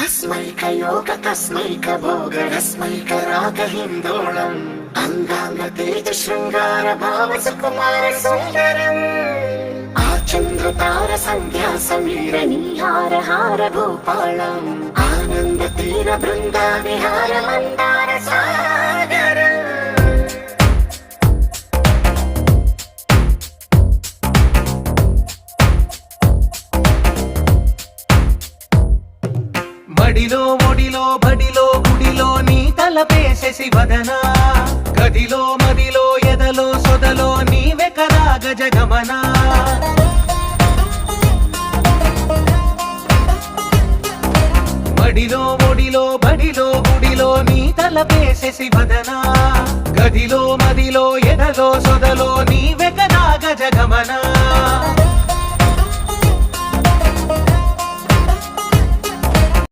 अस्मैकयोग तस्मैक भोग रस्मैक राग हिन्दोळम् अंगांग तेज शृंगार भाव सुकुमार सुंदरम् आचंद्र तार संध्या समीर नीहार हार भूपालम् आनंद तीर बृंदा विहार मंदार सागर మడిలో ఒడిలో బడిలో గుడిలో నీ తలపేసేసి వదనా గదిలో మదిలో ఎదలో సొదలో నీవే కదా గజగమనా మడిలో ఒడిలో బడిలో గుడిలో నీ తలపేసేసి వదనా గదిలో మదిలో ఎదలో సొదలో నీవే కదా గజగమనా